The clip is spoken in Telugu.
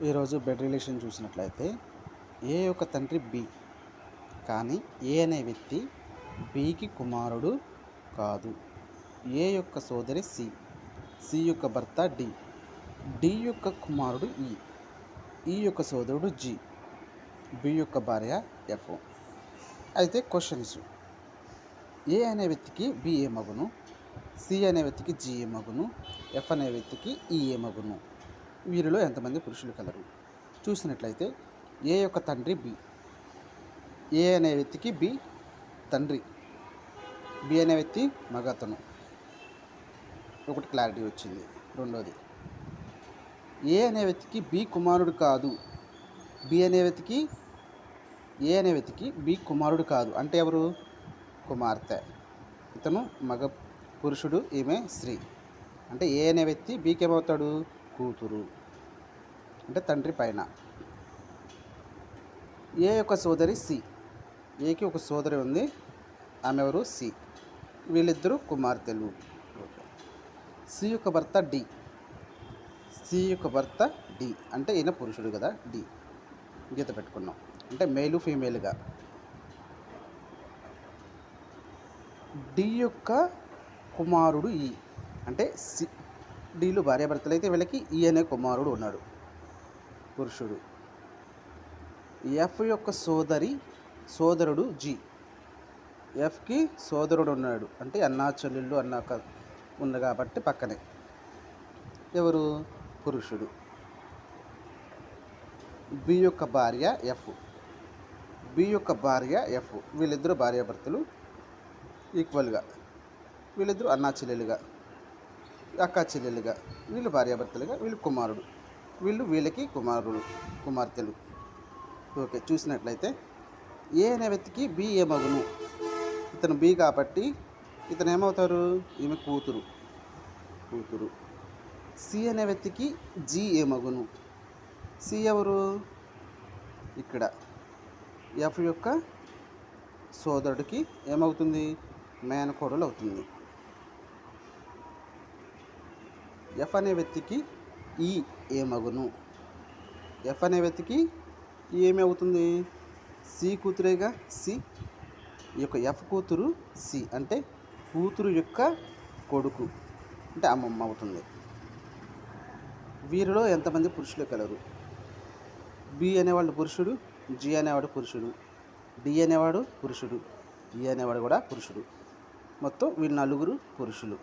ఈరోజు బెడ్ రిలేషన్ చూసినట్లయితే ఏ యొక్క తండ్రి బి, కానీ ఏ అనే వ్యక్తి బికి కుమారుడు కాదు. ఏ యొక్క సోదరి సి, సి యొక్క భర్త డి, డి యొక్క కుమారుడు ఈ యొక్క సోదరుడు జి, బి యొక్క భార్య ఎఫ్. అయితే క్వశ్చన్స్: ఏ అనే వ్యక్తికి బి ఏమగును, సి అనే వ్యక్తికి జి ఏమగును, ఎఫ్ అనే వ్యక్తికి ఈ ఏమగును? వీరిలో ఎంతమంది పురుషులు కలరు? చూసినట్లయితే ఏ యొక్క తండ్రి బి, ఏ అనే వ్యక్తికి బి తండ్రి, బి అనే వ్యక్తి మగతను. ఒకటి క్లారిటీ వచ్చింది. రెండోది, ఏ అనే వ్యక్తికి బి కుమారుడు కాదు. బి అనే వ్యక్తికి ఏ అనే వ్యక్తికి బి కుమారుడు కాదు అంటే ఎవరు? కుమార్తె. ఇతను మగ పురుషుడు, ఈమె స్త్రీ. అంటే ఏ అనే వ్యక్తి బికి ఏమవుతాడు? కూతురు, అంటే తండ్రి పైన. ఏ యొక్క సోదరి సి, ఏకి ఒక సోదరి ఉంది, ఆమె ఎవరు? సి. వీళ్ళిద్దరూ కుమార్తెలు. సి యొక్క భర్త డి, సి యొక్క భర్త డి అంటే ఈయన పురుషుడు కదా, డి గీత పెట్టుకున్నాం. అంటే మేలు ఫీమేల్గా. డి యొక్క కుమారుడు ఈ, అంటే సి డీలు భార్యాభర్తలు అయితే వీళ్ళకి ఈ అనే కుమారుడు ఉన్నాడు, పురుషుడు. ఎఫ్ యొక్క సోదరుడు జి, ఎఫ్కి సోదరుడు ఉన్నాడు, అంటే అన్నా చెల్లెళ్ళు ఉంది కాబట్టి పక్కనే. ఎవరు? పురుషుడు. బి యొక్క భార్య ఎఫ్, బి యొక్క భార్య ఎఫ్. వీళ్ళిద్దరూ భార్యాభర్తలు ఈక్వల్గా. వీళ్ళిద్దరూ అన్నా చెల్లెలుగా, అక్కా చెల్లెలుగా. వీళ్ళు భార్యాభర్తలుగా, వీళ్ళు కుమారుడు. వీళ్ళకి కుమార్తెలు. ఓకే. చూసినట్లయితే ఏ అనే వ్యక్తికి బి ఏమగును? ఇతను బి కాబట్టి ఇతను ఏమవుతారు? ఈమె కూతురు. సి అనే వ్యక్తికి జి ఏమగును? సి ఎవరు? ఇక్కడ ఎఫ్ యొక్క సోదరుడికి ఏమవుతుంది? మేనకోడలు అవుతుంది. ఎఫ్ అనే వ్యక్తికి ఈ ఏమగును? ఎఫ్ అనే వ్యక్తికి ఏమి అవుతుంది? సి కూతురేగా, సి. ఈ యొక్క ఎఫ్ కూతురు సి అంటే కూతురు యొక్క కొడుకు, అంటే అమ్మమ్మ అవుతుంది. వీరిలో ఎంతమంది పురుషులు కలరు? బి అనేవాడు పురుషుడు, జి అనేవాడు పురుషుడు, డి అనేవాడు పురుషుడు, ఈ అనేవాడు కూడా పురుషుడు. మొత్తం వీళ్ళు నలుగురు పురుషులు.